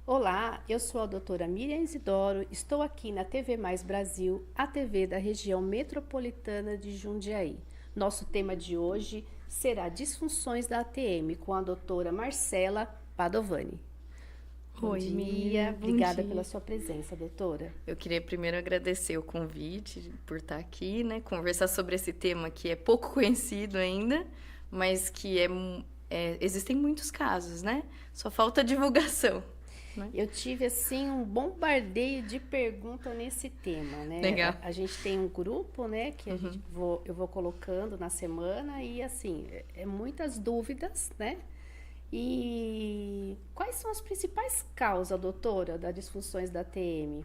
Olá, eu sou a doutora Miriam Isidoro, estou aqui na TV Mais Brasil, a TV da região metropolitana de Jundiaí. Nosso tema de hoje será disfunções da ATM com a doutora Marcela Padovani. Bom Oi, dia, Miriam, bom obrigada pela dia. sua presença, doutora. Eu queria primeiro agradecer o convite por estar aqui, né? Conversar sobre esse tema que é pouco conhecido ainda, mas que existem muitos casos, né? Só falta divulgação, né? Eu tive assim um bombardeio de perguntas nesse tema, né? Legal. A gente tem um grupo, né, que eu vou colocando na semana e assim, muitas dúvidas, né? E quais são as principais causas, doutora, das disfunções da TM?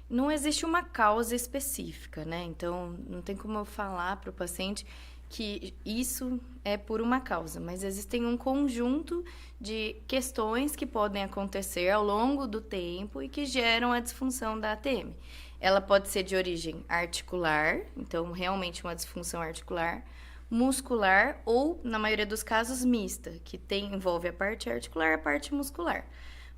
Não existe uma causa específica, né? Então, não tem como eu falar para o paciente que isso é por uma causa, mas existem um conjunto de questões que podem acontecer ao longo do tempo e que geram a disfunção da ATM. Ela pode ser de origem articular, então realmente uma disfunção articular, muscular ou, na maioria dos casos, mista, que envolve a parte articular e a parte muscular.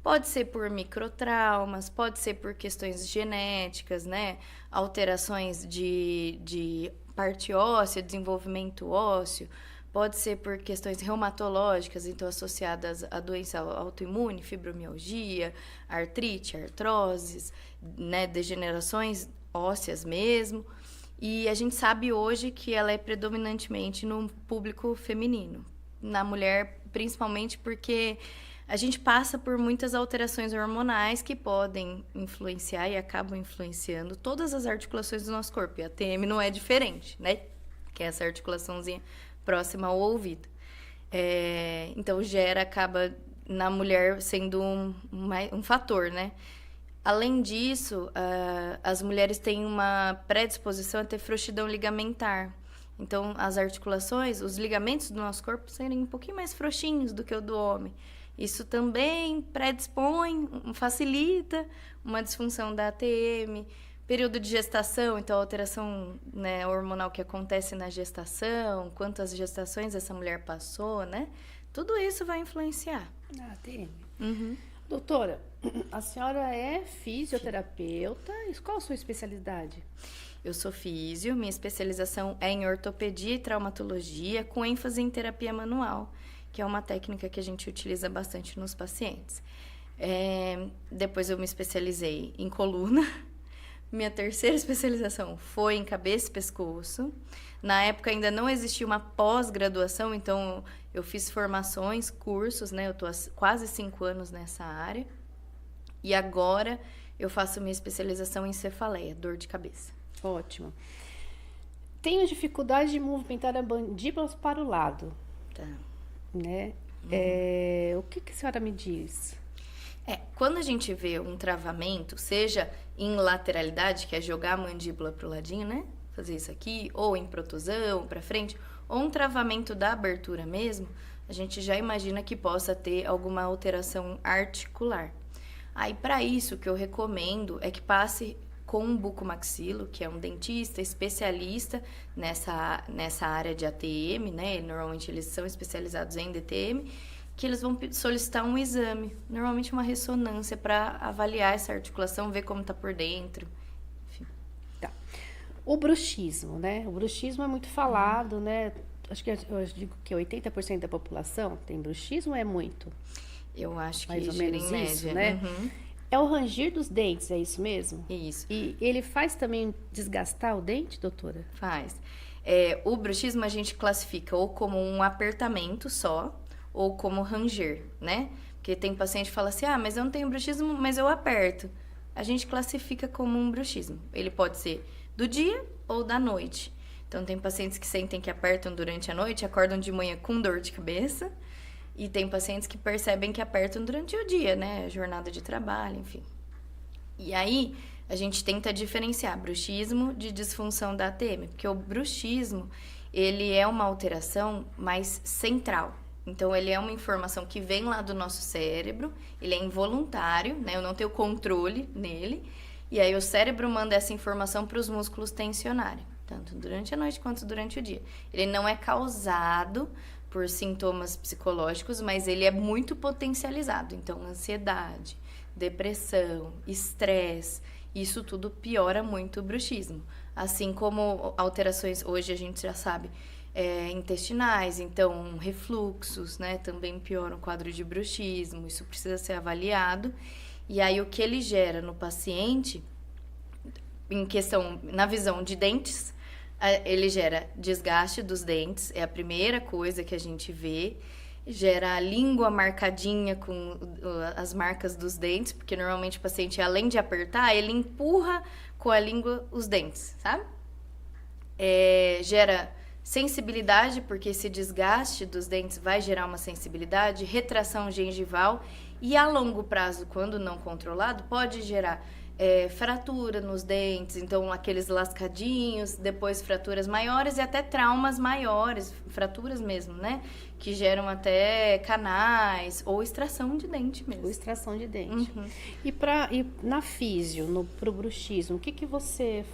Pode ser por microtraumas, pode ser por questões genéticas, né? Alterações de parte óssea, desenvolvimento ósseo. Pode ser por questões reumatológicas, então associadas à doença autoimune, fibromialgia, artrite, artroses, né? Degenerações ósseas mesmo. E a gente sabe hoje que ela é predominantemente no público feminino. Na mulher, principalmente porque a gente passa por muitas alterações hormonais que podem influenciar e acabam influenciando todas as articulações do nosso corpo. E a TM não é diferente, né? Que é essa articulaçãozinha próxima ao ouvido. Então, acaba na mulher sendo um fator, né? Além disso, as mulheres têm uma predisposição a ter frouxidão ligamentar. Então, as articulações, os ligamentos do nosso corpo serem um pouquinho mais frouxinhos do que o do homem. Isso também predispõe, facilita uma disfunção da ATM. Período de gestação, então a alteração, né, hormonal que acontece na gestação, quantas gestações essa mulher passou, né? Tudo isso vai influenciar. Ah, TM. Uhum. Doutora, a senhora é fisioterapeuta, e qual a sua especialidade? Eu sou físio, minha especialização é em ortopedia e traumatologia, com ênfase em terapia manual, que é uma técnica que a gente utiliza bastante nos pacientes. Depois eu me especializei em coluna. Minha terceira especialização foi em cabeça e pescoço. Na época ainda não existia uma pós-graduação, então eu fiz formações, cursos, né? Eu estou há quase 5 anos nessa área. E agora eu faço minha especialização em cefaleia, dor de cabeça. Ótimo. Tenho dificuldade de movimentar a mandíbula para o lado, Tá. né? O que a senhora me diz? Quando a gente vê um travamento, seja em lateralidade, que é jogar a mandíbula pro ladinho, né? Fazer isso aqui, ou em protusão, para frente, ou um travamento da abertura mesmo, a gente já imagina que possa ter alguma alteração articular. Aí, para isso, o que eu recomendo é que passe com um bucomaxilo, que é um dentista especialista nessa área de ATM, né? Normalmente eles são especializados em DTM, que eles vão solicitar um exame, normalmente uma ressonância, para avaliar essa articulação, ver como está por dentro, enfim. Tá. O bruxismo, né? O bruxismo é muito falado, né? Acho que eu digo que 80% da população tem bruxismo, é muito? Eu acho que Mais ou gira menos em média. isso, né? Uhum. É o ranger dos dentes, é isso mesmo? Isso, E ele faz também desgastar o dente, doutora? faz. O bruxismo a gente classifica ou como um apertamento só, ou como ranger, né? Porque tem paciente que fala assim, mas eu não tenho bruxismo, mas eu aperto. A gente classifica como um bruxismo. Ele pode ser do dia ou da noite. Então, tem pacientes que sentem que apertam durante a noite, acordam de manhã com dor de cabeça. E tem pacientes que percebem que apertam durante o dia, né? Jornada de trabalho, enfim. E aí, a gente tenta diferenciar bruxismo de disfunção da ATM. Porque o bruxismo, ele é uma alteração mais central. Então, ele é uma informação que vem lá do nosso cérebro, ele é involuntário, né? Eu não tenho controle nele. E aí, o cérebro manda essa informação para os músculos tensionarem, tanto durante a noite quanto durante o dia. Ele não é causado por sintomas psicológicos, mas ele é muito potencializado. Então, ansiedade, depressão, estresse, isso tudo piora muito o bruxismo. Assim como alterações, hoje a gente já sabe, intestinais, então refluxos, né, também pioram o quadro de bruxismo, isso precisa ser avaliado. E aí o que ele gera no paciente, em questão, na visão de dentes, ele gera desgaste dos dentes, é a primeira coisa que a gente vê. Gera a língua marcadinha com as marcas dos dentes, porque normalmente o paciente, além de apertar, ele empurra com a língua os dentes, sabe? Gera sensibilidade, porque esse desgaste dos dentes vai gerar uma sensibilidade, retração gengival, e a longo prazo, quando não controlado, pode gerar fratura nos dentes, então aqueles lascadinhos, depois fraturas maiores e até traumas maiores, fraturas mesmo, né? Que geram até canais ou extração de dente mesmo. Ou extração de dente. Uhum. E na físio, pro bruxismo, o que você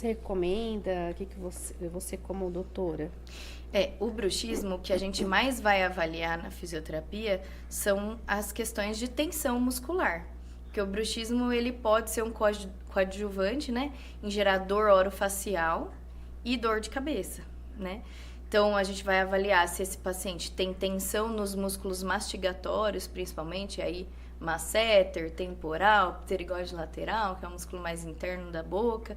recomenda? O que você como doutora? O bruxismo, o que a gente mais vai avaliar na fisioterapia são as questões de tensão muscular. Porque o bruxismo, ele pode ser um coadjuvante, né? Em gerar dor orofacial e dor de cabeça, né? Então, a gente vai avaliar se esse paciente tem tensão nos músculos mastigatórios, principalmente, aí masseter, temporal, pterigóide lateral, que é o músculo mais interno da boca.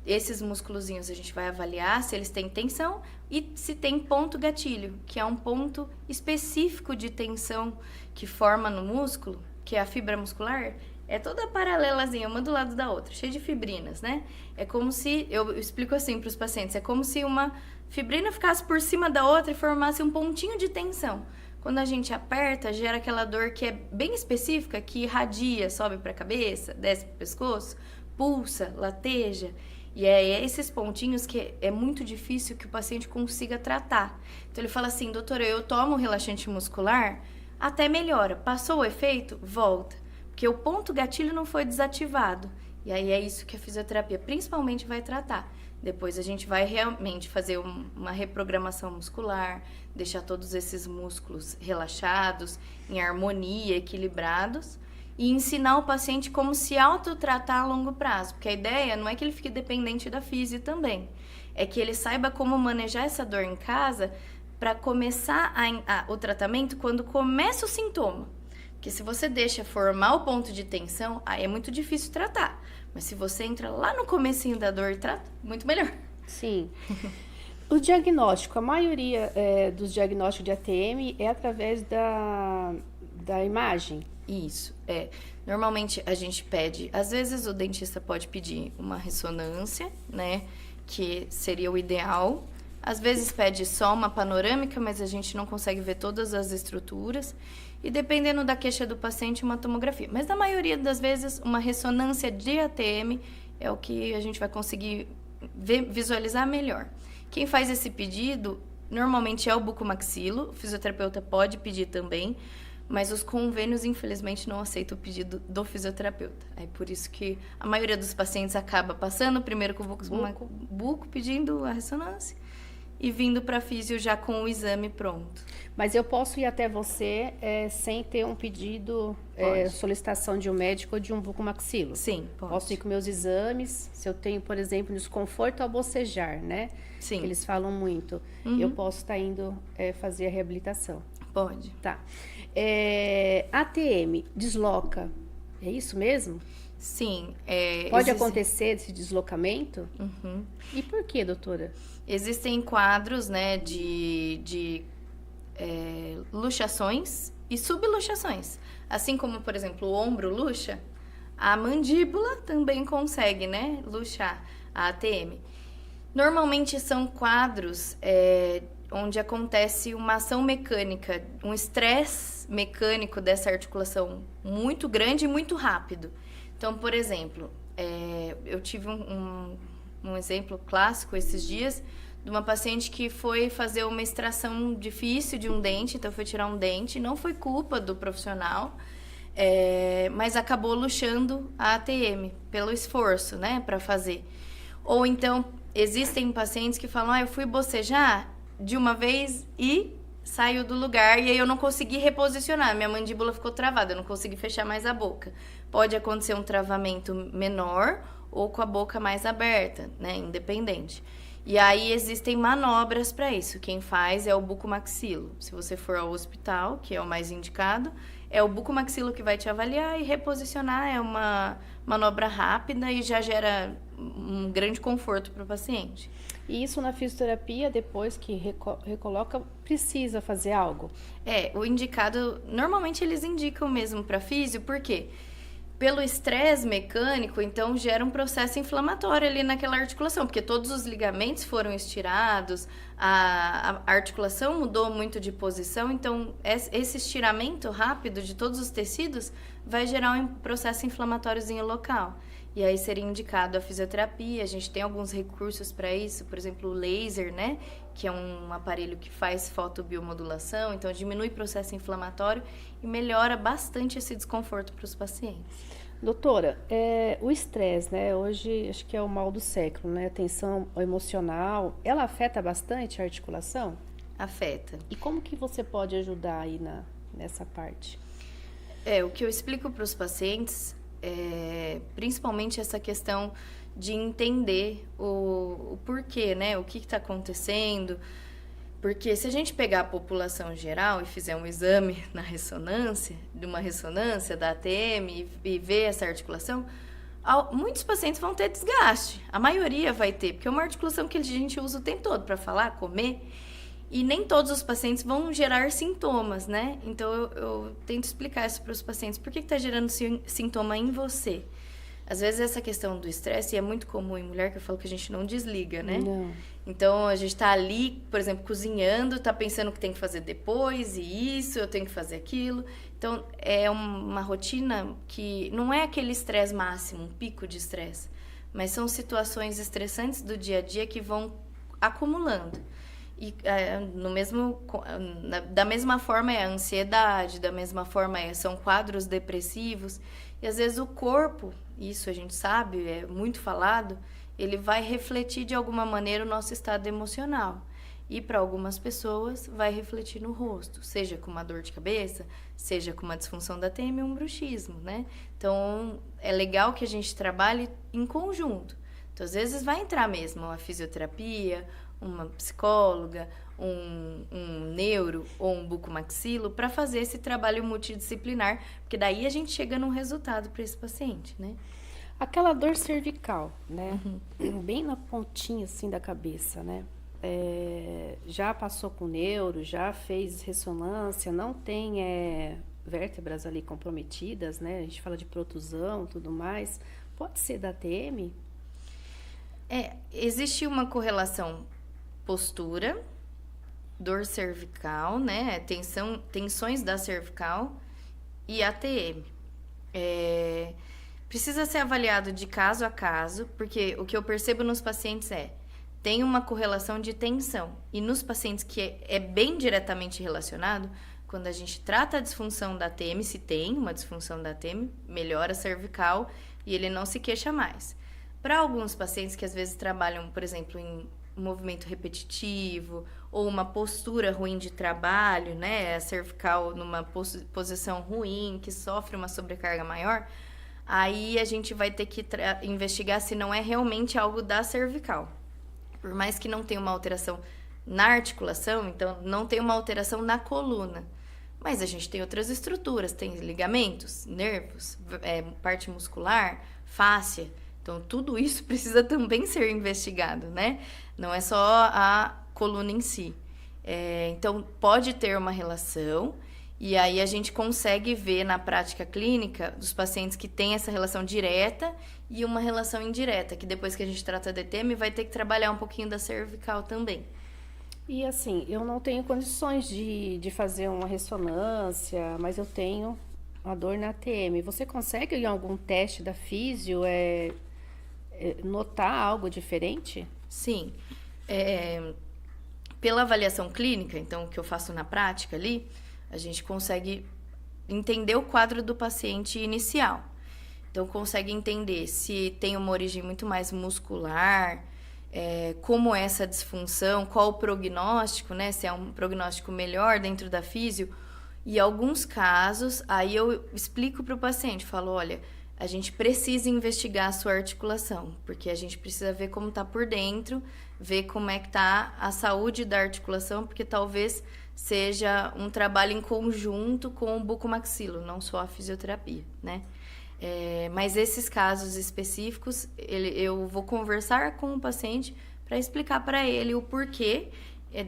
Esses músculozinhos a gente vai avaliar se eles têm tensão e se tem ponto gatilho, que é um ponto específico de tensão que forma no músculo, que é a fibra muscular. É toda paralelazinha, uma do lado da outra, cheia de fibrinas, né? É como se, eu explico assim para os pacientes, é como se uma fibrina ficasse por cima da outra e formasse um pontinho de tensão. Quando a gente aperta, gera aquela dor que é bem específica, que irradia, sobe para a cabeça, desce para o pescoço, pulsa, lateja. E é esses pontinhos que é muito difícil que o paciente consiga tratar. Então ele fala assim, doutora, eu tomo relaxante muscular, até melhora. Passou o efeito, volta. Porque o ponto gatilho não foi desativado. E aí é isso que a fisioterapia principalmente vai tratar. Depois a gente vai realmente fazer uma reprogramação muscular, deixar todos esses músculos relaxados, em harmonia, equilibrados, e ensinar o paciente como se autotratar a longo prazo. Porque a ideia não é que ele fique dependente da fisio também. É que ele saiba como manejar essa dor em casa para começar o tratamento quando começa o sintoma. Porque se você deixa formar o ponto de tensão, aí é muito difícil tratar. Mas se você entra lá no comecinho da dor e trata, muito melhor. Sim. O diagnóstico, a maioria dos diagnósticos de ATM é através da imagem? Isso, Normalmente a gente pede, às vezes o dentista pode pedir uma ressonância, né? Que seria o ideal. Às vezes pede só uma panorâmica, mas a gente não consegue ver todas as estruturas. E dependendo da queixa do paciente, uma tomografia. Mas na maioria das vezes, uma ressonância de ATM é o que a gente vai conseguir visualizar melhor. Quem faz esse pedido, normalmente é o bucomaxilo, o fisioterapeuta pode pedir também, mas os convênios, infelizmente, não aceitam o pedido do fisioterapeuta. É por isso que a maioria dos pacientes acaba passando primeiro com o buco pedindo a ressonância, e vindo para físio já com o exame pronto. Mas eu posso ir até você sem ter um pedido, solicitação de um médico ou de um bucomaxilo? Sim, pode. Posso ir com meus exames, se eu tenho, por exemplo, desconforto ao bocejar, né? Sim. Que eles falam muito. Uhum. Eu posso estar indo fazer a reabilitação. Pode. Tá. ATM, desloca, é isso mesmo? Sim. Pode acontecer esse deslocamento? Uhum. E por quê, doutora? Existem quadros, né, de luxações e subluxações. Assim como, por exemplo, o ombro luxa, a mandíbula também consegue, né, luxar a ATM. Normalmente são quadros onde acontece uma ação mecânica, um estresse mecânico dessa articulação muito grande e muito rápido. Então, por exemplo, eu tive um exemplo clássico esses dias de uma paciente que foi fazer uma extração difícil de um dente, então foi tirar um dente, não foi culpa do profissional, mas acabou luxando a ATM pelo esforço, né, para fazer. Ou então, existem pacientes que falam, eu fui bocejar de uma vez e saiu do lugar e aí eu não consegui reposicionar. Minha mandíbula ficou travada, eu não consegui fechar mais a boca. Pode acontecer um travamento menor ou com a boca mais aberta, né? Independente. E aí existem manobras para isso. Quem faz é o bucomaxilo. Se você for ao hospital, que é o mais indicado, é o bucomaxilo que vai te avaliar e reposicionar. É uma manobra rápida e já gera um grande conforto para o paciente. E isso na fisioterapia, depois que recoloca, precisa fazer algo? O indicado, normalmente eles indicam mesmo para físio, por quê? Pelo estresse mecânico, então gera um processo inflamatório ali naquela articulação, porque todos os ligamentos foram estirados, a articulação mudou muito de posição, então esse estiramento rápido de todos os tecidos vai gerar um processo inflamatóriozinho local. E aí seria indicado a fisioterapia, a gente tem alguns recursos para isso, por exemplo, o laser, né? Que é um aparelho que faz fotobiomodulação, então diminui o processo inflamatório e melhora bastante esse desconforto para os pacientes. Doutora, o estresse, né? Hoje acho que é o mal do século, né? A tensão emocional, ela afeta bastante a articulação? Afeta. E como que você pode ajudar aí nessa parte? O que eu explico para os pacientes principalmente essa questão de entender o porquê, né? O que está acontecendo. Porque se a gente pegar a população geral e fizer um exame na ressonância, de uma ressonância da ATM e ver essa articulação, muitos pacientes vão ter desgaste. A maioria vai ter, porque é uma articulação que a gente usa o tempo todo para falar, comer. E nem todos os pacientes vão gerar sintomas, né? Então, eu tento explicar isso para os pacientes. Por que está gerando sintoma em você? Às vezes, essa questão do estresse é muito comum em mulher, que eu falo que a gente não desliga, né? Não. Então, a gente está ali, por exemplo, cozinhando, está pensando que tem que fazer depois, e isso, eu tenho que fazer aquilo. Então, é uma rotina que não é aquele estresse máximo, um pico de estresse, mas são situações estressantes do dia a dia que vão acumulando. E da mesma forma é a ansiedade, da mesma forma são quadros depressivos. E às vezes o corpo, isso a gente sabe, é muito falado, ele vai refletir de alguma maneira o nosso estado emocional. E para algumas pessoas vai refletir no rosto, seja com uma dor de cabeça, seja com uma disfunção da TM ou um bruxismo, né? Então é legal que a gente trabalhe em conjunto. Então às vezes vai entrar mesmo a fisioterapia, uma psicóloga, um neuro ou um bucomaxilo para fazer esse trabalho multidisciplinar, porque daí a gente chega num resultado para esse paciente, né? Aquela dor cervical, né? Bem na pontinha assim da cabeça, né? Já passou com neuro, já fez ressonância, não tem vértebras ali comprometidas, né? A gente fala de protusão e tudo mais. Pode ser da TM? Existe uma correlação postura, dor cervical, né? Tensões da cervical e ATM. Precisa ser avaliado de caso a caso, porque o que eu percebo nos pacientes tem uma correlação de tensão. E nos pacientes que é bem diretamente relacionado, quando a gente trata a disfunção da ATM, se tem uma disfunção da ATM, melhora a cervical e ele não se queixa mais. Para alguns pacientes que às vezes trabalham, por exemplo, em movimento repetitivo ou uma postura ruim de trabalho, né, a cervical numa posição ruim, que sofre uma sobrecarga maior, aí a gente vai ter que investigar se não é realmente algo da cervical. Por mais que não tenha uma alteração na articulação, então não tem uma alteração na coluna. Mas a gente tem outras estruturas, tem ligamentos, nervos, parte muscular, fáscia. Então, tudo isso precisa também ser investigado, né? Não é só a coluna em si. Então, pode ter uma relação, e aí a gente consegue ver na prática clínica dos pacientes que têm essa relação direta e uma relação indireta, que depois que a gente trata de TM, vai ter que trabalhar um pouquinho da cervical também. E assim, eu não tenho condições de fazer uma ressonância, mas eu tenho a dor na TM. Você consegue, em algum teste da físio, notar algo diferente? Sim. Pela avaliação clínica, então, o que eu faço na prática ali, a gente consegue entender o quadro do paciente inicial. Então, consegue entender se tem uma origem muito mais muscular, como é essa disfunção, qual o prognóstico, né? Se é um prognóstico melhor dentro da físio. E alguns casos, aí eu explico para o paciente, falo, olha, a gente precisa investigar a sua articulação, porque a gente precisa ver como está por dentro, ver como é que está a saúde da articulação, porque talvez seja um trabalho em conjunto com o bucomaxilo, não só a fisioterapia, né? Mas esses casos específicos, eu vou conversar com o paciente para explicar para ele o porquê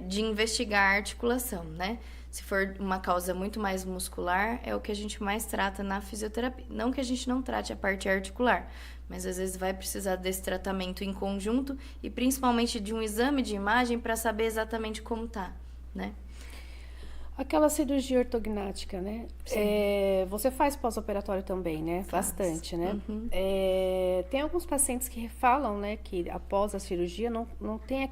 de investigar a articulação, né? Se for uma causa muito mais muscular, é o que a gente mais trata na fisioterapia. Não que a gente não trate a parte articular, mas às vezes vai precisar desse tratamento em conjunto e principalmente de um exame de imagem para saber exatamente como tá, né? Aquela cirurgia ortognática, né? Você faz pós-operatório também, né? Bastante, né? Uhum. Tem alguns pacientes que falam, né, que após a cirurgia não tem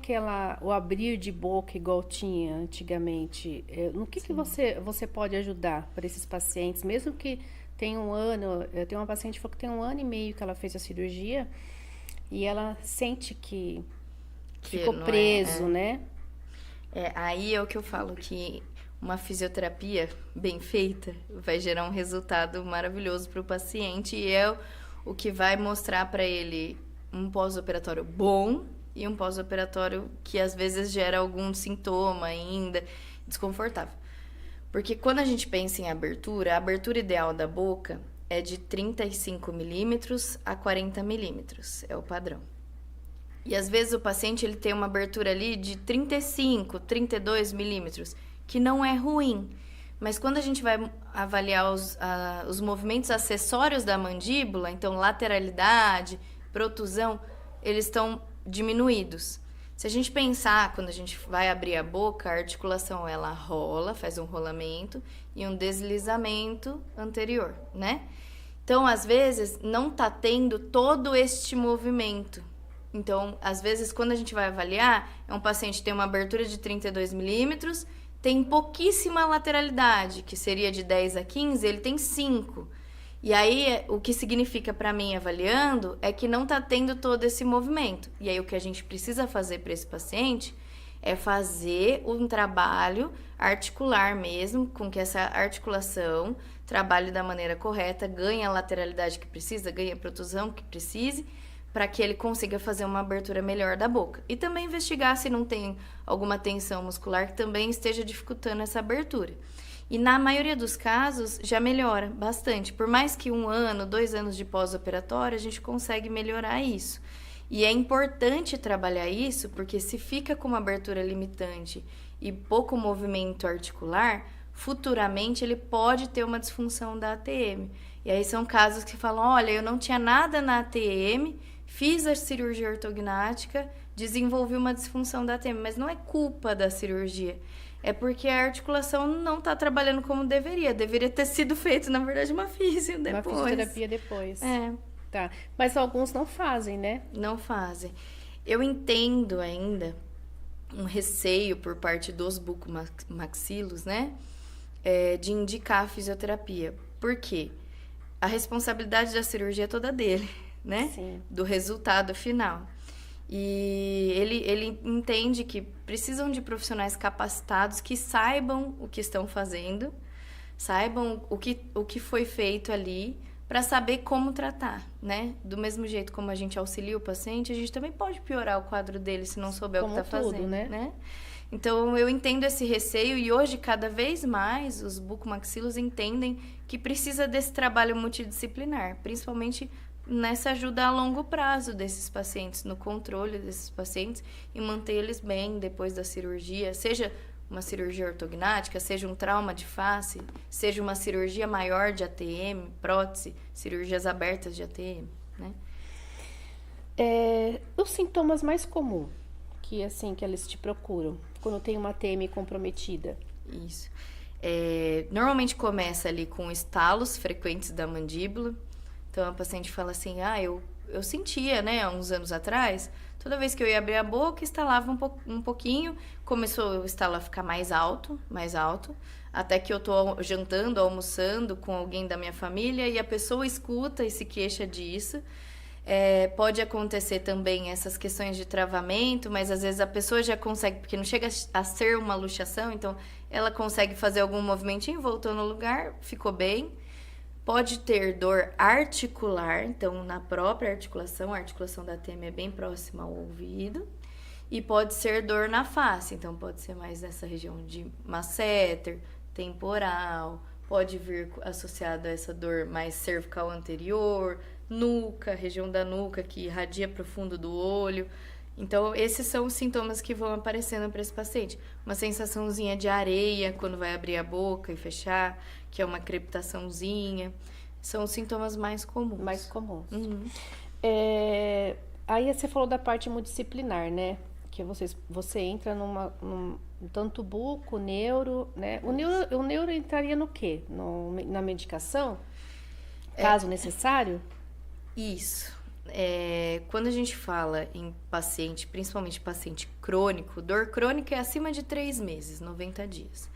o abrir de boca igual tinha antigamente. No que você pode ajudar para esses pacientes, mesmo que tenha um ano? Eu tenho uma paciente que falou que tem 1 ano e meio que ela fez a cirurgia e ela sente que ficou preso, né? Aí é o que eu falo, que uma fisioterapia bem feita vai gerar um resultado maravilhoso para o paciente e é o que vai mostrar para ele um pós-operatório bom e um pós-operatório que às vezes gera algum sintoma ainda desconfortável. Porque quando a gente pensa em abertura, a abertura ideal da boca é de 35 milímetros a 40 milímetros, é o padrão. E às vezes o paciente ele tem uma abertura ali de 35, 32 milímetros, que não é ruim. Mas quando a gente vai avaliar os movimentos acessórios da mandíbula, então lateralidade, protusão, eles estão diminuídos. Se a gente pensar, quando a gente vai abrir a boca, a articulação ela rola, faz um rolamento e um deslizamento anterior, né? Então, às vezes, não tá tendo todo este movimento. Então, às vezes, quando a gente vai avaliar, é um paciente que tem uma abertura de 32 milímetros, tem pouquíssima lateralidade, que seria de 10 a 15, ele tem 5. E aí, o que significa para mim avaliando é que não está tendo todo esse movimento. E aí, o que a gente precisa fazer para esse paciente é fazer um trabalho articular mesmo, com que essa articulação trabalhe da maneira correta, ganhe a lateralidade que precisa, ganhe a protusão que precise, para que ele consiga fazer uma abertura melhor da boca. E também investigar se não tem alguma tensão muscular que também esteja dificultando essa abertura. E na maioria dos casos já melhora bastante. Por mais que 1 ano, 2 anos de pós-operatório, a gente consegue melhorar isso. E é importante trabalhar isso, porque se fica com uma abertura limitante e pouco movimento articular, futuramente ele pode ter uma disfunção da ATM. E aí são casos que falam, olha, eu não tinha nada na ATM, fiz a cirurgia ortognática, desenvolvi uma disfunção da ATM, mas não é culpa da cirurgia. É porque a articulação não está trabalhando como deveria. Deveria ter sido feito, na verdade, uma físio depois. Uma fisioterapia depois. Tá. Mas alguns não fazem, né? Não fazem. Eu entendo ainda um receio por parte dos bucomaxilos, né? De indicar a fisioterapia. Por quê? A responsabilidade da cirurgia é toda dele, né? Sim. Do resultado final. E ele entende que precisam de profissionais capacitados que saibam o que estão fazendo, saibam o que foi feito ali, para saber como tratar, né? Do mesmo jeito como a gente auxilia o paciente, a gente também pode piorar o quadro dele se não souber o que está fazendo, né? Então, eu entendo esse receio e hoje, cada vez mais, os bucomaxilos entendem que precisa desse trabalho multidisciplinar, principalmente nessa ajuda a longo prazo desses pacientes, no controle desses pacientes e manter eles bem depois da cirurgia, seja uma cirurgia ortognática, seja um trauma de face, seja uma cirurgia maior de ATM, prótese, cirurgias abertas de ATM, né? Os sintomas mais comuns que eles te procuram quando tem uma ATM comprometida? Isso. Normalmente começa ali com estalos frequentes da mandíbula. Então, a paciente fala assim, eu sentia, né, há uns anos atrás, toda vez que eu ia abrir a boca, estalava um pouquinho, começou o estalo a ficar mais alto, até que eu tô jantando, almoçando com alguém da minha família e a pessoa escuta e se queixa disso. Pode acontecer também essas questões de travamento, mas às vezes a pessoa já consegue, porque não chega a ser uma luxação, então ela consegue fazer algum movimentinho, voltou no lugar, ficou bem. Pode ter dor articular, então na própria articulação, a articulação da ATM é bem próxima ao ouvido. E pode ser dor na face, então pode ser mais nessa região de masseter, temporal, pode vir associado a essa dor mais cervical anterior, nuca, região da nuca que irradia para o fundo do olho. Então, esses são os sintomas que vão aparecendo para esse paciente. Uma sensaçãozinha de areia quando vai abrir a boca e fechar, que é uma crepitaçãozinha. São os sintomas mais comuns. Mais comuns. Uhum. Aí você falou da parte multidisciplinar, né? Que você entra tanto buco, neuro, né? O neuro entraria no quê? Na medicação? Caso necessário? Isso. Quando a gente fala em paciente, principalmente paciente crônico, dor crônica é acima de 3 meses, 90 dias.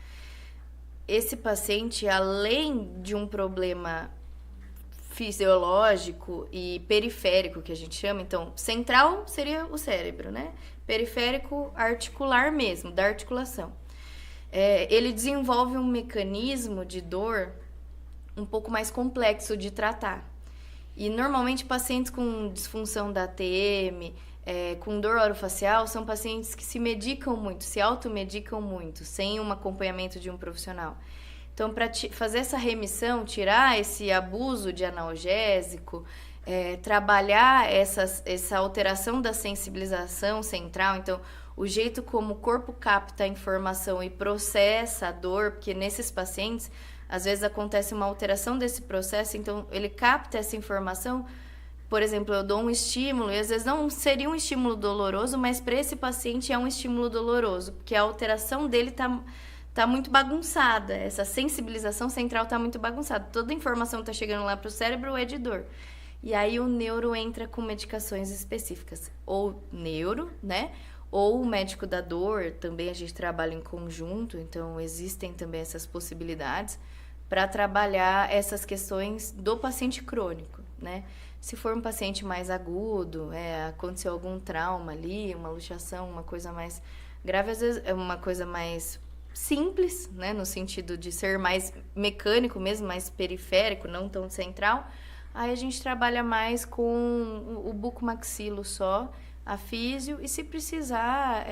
Esse paciente, além de um problema fisiológico e periférico, que a gente chama, então, central seria o cérebro, né? Periférico, articular mesmo, da articulação. Ele desenvolve um mecanismo de dor um pouco mais complexo de tratar. E, normalmente, pacientes com disfunção da ATM, com dor orofacial, são pacientes que se medicam muito, se automedicam muito, sem um acompanhamento de um profissional. Então, para fazer essa remissão, tirar esse abuso de analgésico, trabalhar essa alteração da sensibilização central, então, o jeito como o corpo capta a informação e processa a dor, porque nesses pacientes, às vezes acontece uma alteração desse processo, então ele capta essa informação. Por exemplo, eu dou um estímulo, e às vezes não seria um estímulo doloroso, mas para esse paciente é um estímulo doloroso, porque a alteração dele tá muito bagunçada, essa sensibilização central tá muito bagunçada. Toda a informação que tá chegando lá pro cérebro é de dor. E aí o neuro entra com medicações específicas, ou neuro, né? Ou o médico da dor, também a gente trabalha em conjunto, então existem também essas possibilidades para trabalhar essas questões do paciente crônico, né? Se for um paciente mais agudo, aconteceu algum trauma ali, uma luxação, uma coisa mais grave, às vezes é uma coisa mais simples, né? No sentido de ser mais mecânico mesmo, mais periférico, não tão central. Aí a gente trabalha mais com o bucomaxilo só, a físio, e se precisar,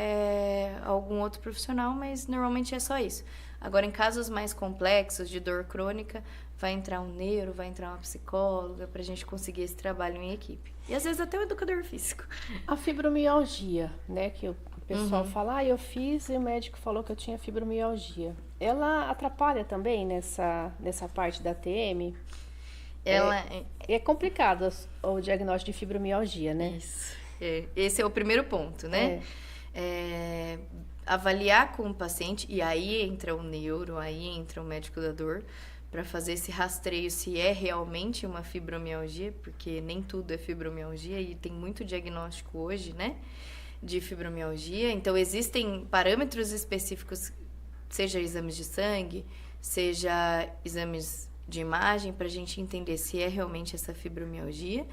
algum outro profissional, mas normalmente é só isso. Agora, em casos mais complexos de dor crônica, vai entrar um neuro, vai entrar uma psicóloga, pra gente conseguir esse trabalho em equipe. E às vezes até o educador físico. A fibromialgia, né, que o pessoal fala, eu fiz e o médico falou que eu tinha fibromialgia. Ela atrapalha também nessa parte da TM? É complicado o diagnóstico de fibromialgia, né? Isso. Esse é o primeiro ponto, né? Avaliar com o paciente, e aí entra o neuro, aí entra o médico da dor, para fazer esse rastreio se é realmente uma fibromialgia, porque nem tudo é fibromialgia e tem muito diagnóstico hoje, né? De fibromialgia. Então, existem parâmetros específicos, seja exames de sangue, seja exames de imagem, para a gente entender se é realmente essa fibromialgia.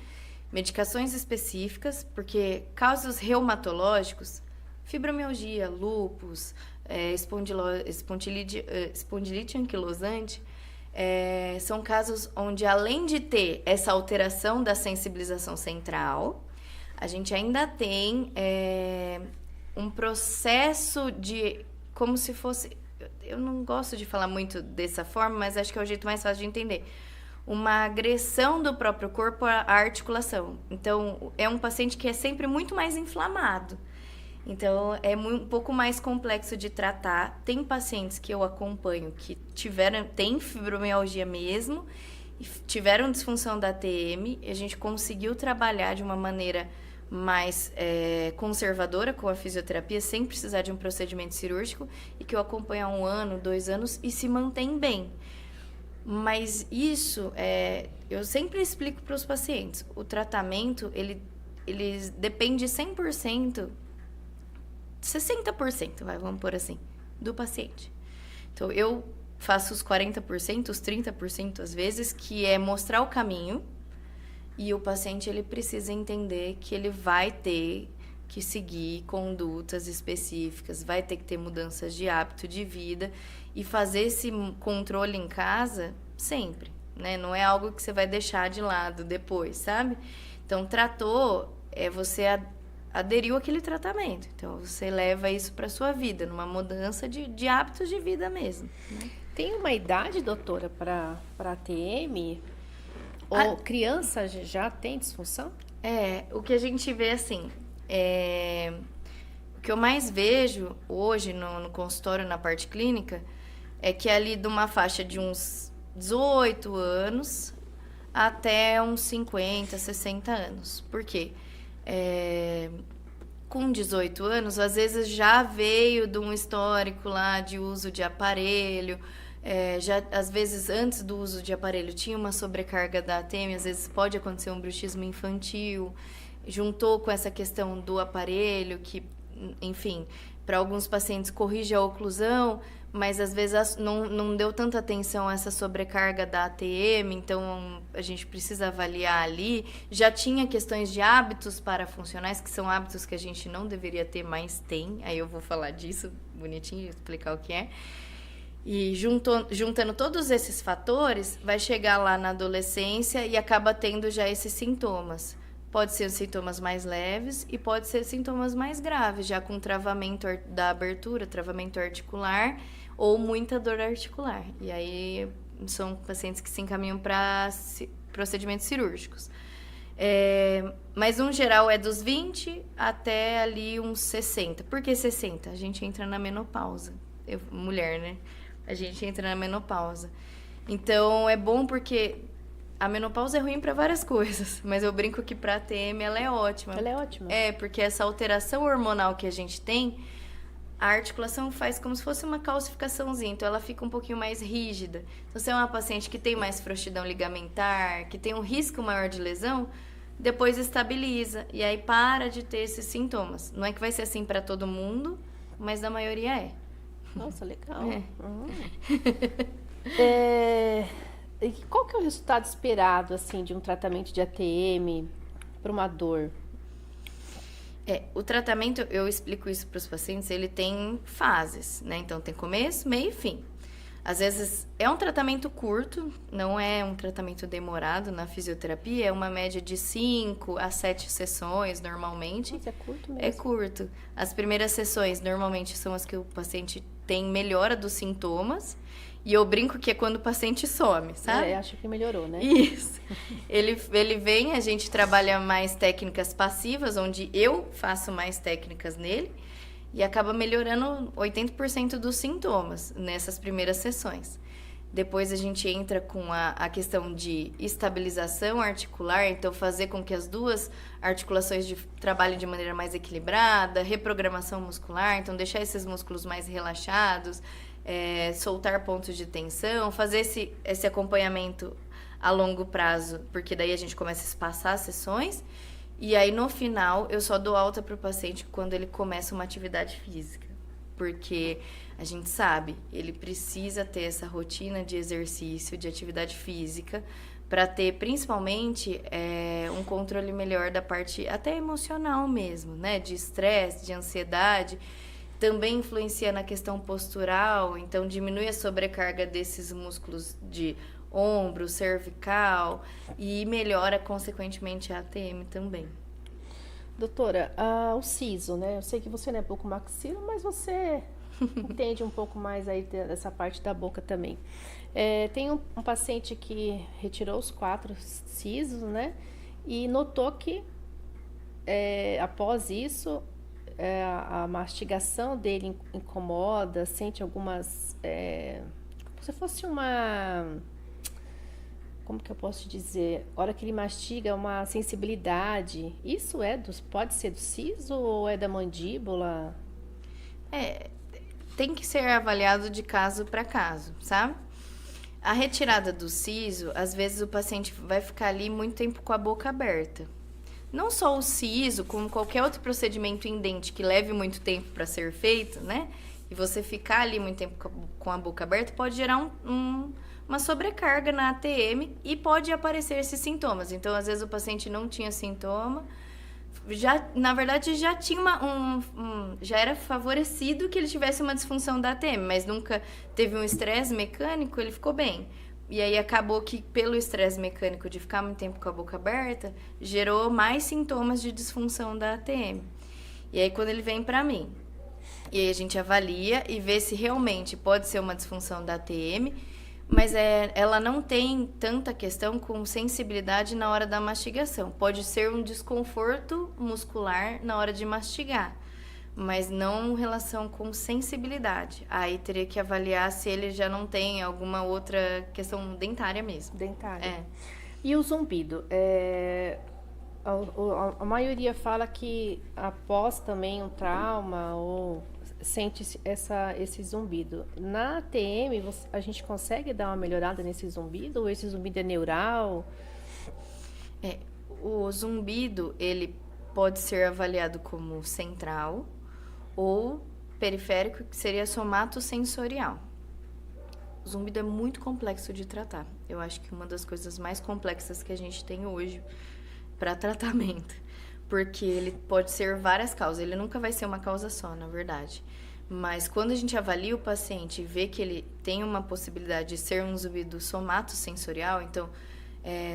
Medicações específicas, porque casos reumatológicos, fibromialgia, lúpus, espondilite anquilosante, são casos onde, além de ter essa alteração da sensibilização central, a gente ainda tem um processo de, como se fosse, eu não gosto de falar muito dessa forma, mas acho que é o jeito mais fácil de entender, uma agressão do próprio corpo à articulação. Então, é um paciente que é sempre muito mais inflamado. Então, é um pouco mais complexo de tratar. Tem pacientes que eu acompanho que têm fibromialgia mesmo, e tiveram disfunção da TM, e a gente conseguiu trabalhar de uma maneira mais conservadora com a fisioterapia, sem precisar de um procedimento cirúrgico, e que eu acompanho há 1 ano, 2 anos, e se mantém bem. Mas isso, eu sempre explico para os pacientes, o tratamento, ele depende 100%, 60%, vamos pôr assim, do paciente. Então, eu faço os 40%, os 30% às vezes, que é mostrar o caminho, e o paciente ele precisa entender que ele vai ter que seguir condutas específicas, vai ter que ter mudanças de hábito de vida e fazer esse controle em casa sempre, né? Não é algo que você vai deixar de lado depois, sabe? Então, tratou, você aderiu àquele tratamento. Então, você leva isso para sua vida, numa mudança de hábitos de vida mesmo, né? Tem uma idade, doutora, para ATM? Ou criança já tem disfunção? O que a gente vê assim, o que eu mais vejo hoje no consultório, na parte clínica, é que ali de uma faixa de uns 18 anos até uns 50, 60 anos. Por quê? Com 18 anos, às vezes já veio de um histórico lá de uso de aparelho, já, às vezes, antes do uso de aparelho, tinha uma sobrecarga da ATM, às vezes pode acontecer um bruxismo infantil, juntou com essa questão do aparelho, que, enfim, para alguns pacientes corrige a oclusão, mas às vezes não deu tanta atenção a essa sobrecarga da ATM, então a gente precisa avaliar ali. Já tinha questões de hábitos parafuncionais, que são hábitos que a gente não deveria ter, mas tem. Aí eu vou falar disso bonitinho, explicar o que é. E juntando todos esses fatores, vai chegar lá na adolescência e acaba tendo já esses sintomas. Pode ser sintomas mais leves e pode ser sintomas mais graves, já com travamento da abertura, travamento articular ou muita dor articular. E aí são pacientes que se encaminham para procedimentos cirúrgicos. Mas, no geral, é dos 20 até ali uns 60. Por que 60? A gente entra na menopausa. Mulher, né? A gente entra na menopausa. Então, é bom porque a menopausa é ruim para várias coisas, mas eu brinco que para a ATM ela é ótima. Ela é ótima. Porque essa alteração hormonal que a gente tem, a articulação faz como se fosse uma calcificaçãozinha, então ela fica um pouquinho mais rígida. Então, se é uma paciente que tem mais frouxidão ligamentar, que tem um risco maior de lesão, depois estabiliza e aí para de ter esses sintomas. Não é que vai ser assim para todo mundo, mas na maioria é. Nossa, legal. E qual que é o resultado esperado, assim, de um tratamento de ATM para uma dor? O tratamento, eu explico isso para os pacientes, ele tem fases, né? Então, tem começo, meio e fim. Às vezes, é um tratamento curto, não é um tratamento demorado na fisioterapia, é uma média de 5 a 7 sessões, normalmente. Mas é curto mesmo. É curto. As primeiras sessões, normalmente, são as que o paciente tem melhora dos sintomas, e eu brinco que é quando o paciente some, sabe? Acho que melhorou, né? Isso. Ele vem, a gente trabalha mais técnicas passivas, onde eu faço mais técnicas nele, e acaba melhorando 80% dos sintomas nessas primeiras sessões. Depois a gente entra com a questão de estabilização articular, então fazer com que as duas articulações trabalhem de maneira mais equilibrada, reprogramação muscular, então deixar esses músculos mais relaxados, soltar pontos de tensão, fazer esse acompanhamento a longo prazo, porque daí a gente começa a espaçar as sessões. E aí, no final, eu só dou alta para o paciente quando ele começa uma atividade física. Porque a gente sabe, ele precisa ter essa rotina de exercício, de atividade física, para ter, principalmente, um controle melhor da parte até emocional mesmo, né? De estresse, de ansiedade. Também influencia na questão postural, então diminui a sobrecarga desses músculos de ombro, cervical e melhora, consequentemente, a ATM também. Doutora, o siso, né? Eu sei que você não é bucomaxilo, mas você entende um pouco mais aí dessa parte da boca também. Tem um paciente que retirou os 4 sisos, né? E notou que, após isso, a mastigação dele incomoda, sente algumas... como se fosse uma... Como que eu posso dizer? A hora que ele mastiga, uma sensibilidade. Isso pode ser do siso ou é da mandíbula? Tem que ser avaliado de caso para caso, sabe? A retirada do siso, às vezes o paciente vai ficar ali muito tempo com a boca aberta. Não só o siso, como qualquer outro procedimento em dente que leve muito tempo para ser feito, né? E você ficar ali muito tempo com a boca aberta pode gerar uma sobrecarga na ATM e pode aparecer esses sintomas. Então, às vezes o paciente não tinha sintoma, na verdade já tinha já era favorecido que ele tivesse uma disfunção da ATM, mas nunca teve um estresse mecânico, ele ficou bem. E aí acabou que pelo estresse mecânico de ficar muito tempo com a boca aberta, gerou mais sintomas de disfunção da ATM. E aí quando ele vem para mim, e aí a gente avalia e vê se realmente pode ser uma disfunção da ATM, mas ela não tem tanta questão com sensibilidade na hora da mastigação. Pode ser um desconforto muscular na hora de mastigar, mas não relação com sensibilidade. Aí teria que avaliar se ele já não tem alguma outra questão dentária mesmo. Dentária. É. E o zumbido? A maioria fala que após também um trauma ou sente esse zumbido. Na ATM, a gente consegue dar uma melhorada nesse zumbido? Ou esse zumbido é neural? O zumbido, ele pode ser avaliado como central ou periférico, que seria somatosensorial. O zumbido é muito complexo de tratar. Eu acho que uma das coisas mais complexas que a gente tem hoje para tratamento, porque ele pode ser várias causas. Ele nunca vai ser uma causa só, na verdade. Mas quando a gente avalia o paciente e vê que ele tem uma possibilidade de ser um zumbido somatosensorial, então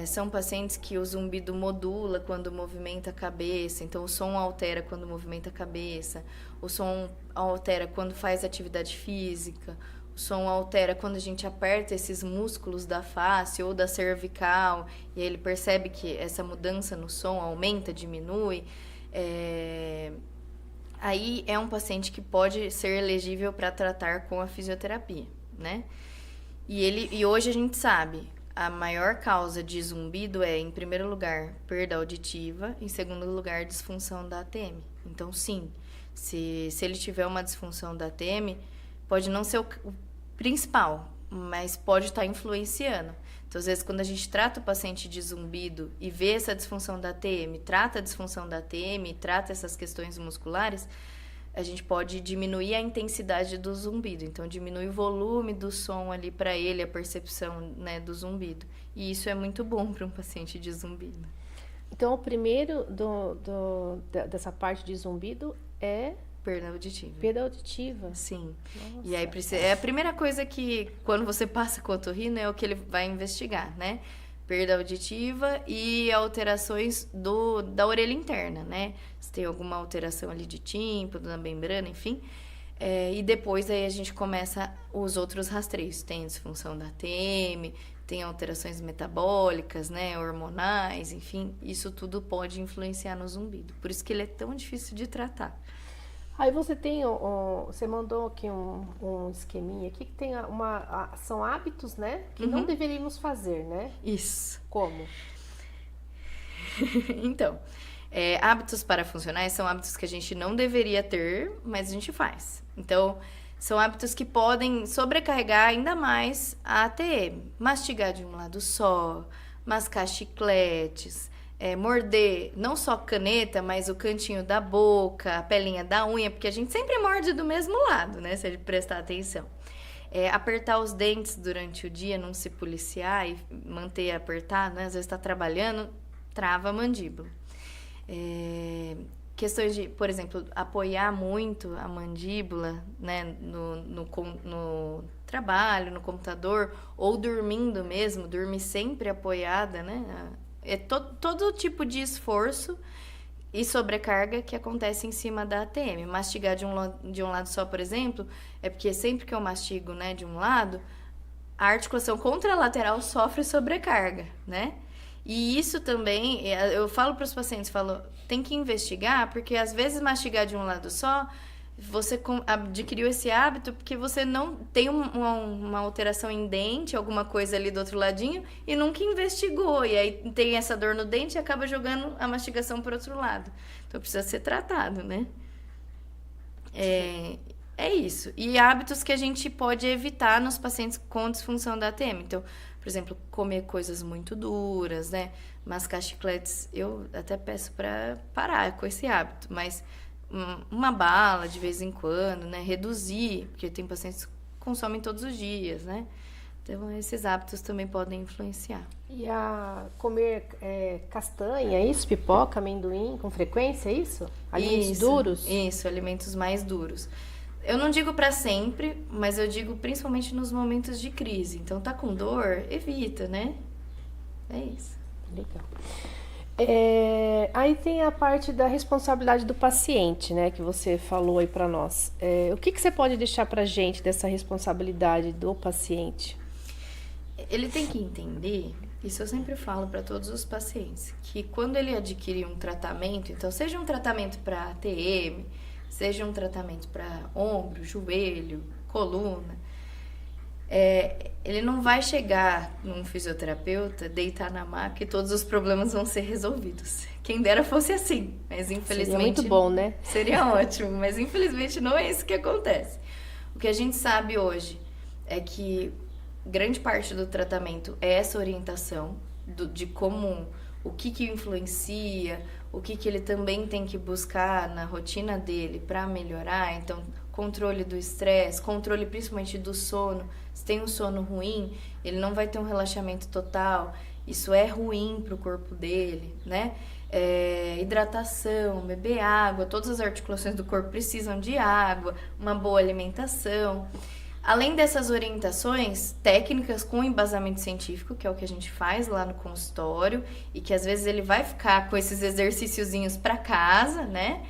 são pacientes que o zumbido modula quando movimenta a cabeça, então o som altera quando movimenta a cabeça, o som altera quando faz atividade física, o som altera quando a gente aperta esses músculos da face ou da cervical, e aí ele percebe que essa mudança no som aumenta, diminui. Aí é um paciente que pode ser elegível para tratar com a fisioterapia, né? E hoje a gente sabe, a maior causa de zumbido é, em primeiro lugar, perda auditiva, em segundo lugar, disfunção da ATM. Então, sim, se ele tiver uma disfunção da ATM, pode não ser o principal, mas pode estar influenciando. Então, às vezes, quando a gente trata o paciente de zumbido e vê essa disfunção da ATM, trata a disfunção da ATM, trata essas questões musculares, a gente pode diminuir a intensidade do zumbido. Então, diminui o volume do som ali para ele, a percepção, né, do zumbido. E isso é muito bom para um paciente de zumbido. Então, o primeiro dessa parte de zumbido é... Perda auditiva. Perda auditiva? Sim. Nossa. E aí, é a primeira coisa que, quando você passa com o otorrino, é o que ele vai investigar, né? Perda auditiva e alterações da orelha interna, né? Se tem alguma alteração ali de tímpano, da membrana, enfim. E depois aí a gente começa os outros rastreios. Tem disfunção da ATM, tem alterações metabólicas, né? Hormonais, enfim. Isso tudo pode influenciar no zumbido. Por isso que ele é tão difícil de tratar. Aí você tem, você mandou aqui um esqueminha aqui que tem são hábitos, né? Que não deveríamos fazer, né? Isso. Como? Então, hábitos parafuncionais são hábitos que a gente não deveria ter, mas a gente faz. Então, são hábitos que podem sobrecarregar ainda mais a ATM. Mastigar de um lado só, mascar chicletes, morder não só caneta, mas o cantinho da boca, a pelinha da unha, porque a gente sempre morde do mesmo lado, né? Se a gente prestar atenção. Apertar os dentes durante o dia, não se policiar e manter apertado, né? Às vezes está trabalhando, trava a mandíbula. Questões de, por exemplo, apoiar muito a mandíbula, né? No trabalho, no computador, ou dormindo mesmo, dormir sempre apoiada, né? Todo tipo de esforço e sobrecarga que acontece em cima da ATM. Mastigar de um lado só, por exemplo, é porque sempre que eu mastigo, né, de um lado, a articulação contralateral sofre sobrecarga, né? E isso também, eu falo para os pacientes, tem que investigar, porque às vezes mastigar de um lado só, você adquiriu esse hábito porque você não tem uma alteração em dente, alguma coisa ali do outro ladinho, e nunca investigou. E aí tem essa dor no dente e acaba jogando a mastigação para o outro lado. Então precisa ser tratado, né? É isso. E hábitos que a gente pode evitar nos pacientes com disfunção da ATM. Então, por exemplo, comer coisas muito duras, né? Mascar chicletes, eu até peço para parar com esse hábito, mas uma bala de vez em quando, né? Reduzir, porque tem pacientes que consomem todos os dias, né? Então, esses hábitos também podem influenciar. E a comer castanha, isso? Pipoca, amendoim, com frequência, é isso? Alimentos duros? Isso, alimentos mais duros. Eu não digo para sempre, mas eu digo principalmente nos momentos de crise. Então, tá com dor, evita, né? É isso. Legal. Aí tem a parte da responsabilidade do paciente, né, que você falou aí para nós. O que você pode deixar pra gente dessa responsabilidade do paciente? Ele tem que entender, isso eu sempre falo para todos os pacientes, que quando ele adquirir um tratamento, então seja um tratamento para ATM, seja um tratamento para ombro, joelho, coluna, ele não vai chegar num fisioterapeuta, deitar na maca e todos os problemas vão ser resolvidos. Quem dera fosse assim, mas infelizmente... Seria muito bom, né? Seria ótimo, mas infelizmente não é isso que acontece. O que a gente sabe hoje é que grande parte do tratamento é essa orientação de como, o que influencia, o que ele também tem que buscar na rotina dele para melhorar. Então, controle do estresse, controle principalmente do sono. Se tem um sono ruim, ele não vai ter um relaxamento total. Isso é ruim para o corpo dele, né? Hidratação, beber água, todas as articulações do corpo precisam de água, uma boa alimentação. Além dessas orientações técnicas com embasamento científico, que é o que a gente faz lá no consultório, e que às vezes ele vai ficar com esses exercíciozinhos para casa, né?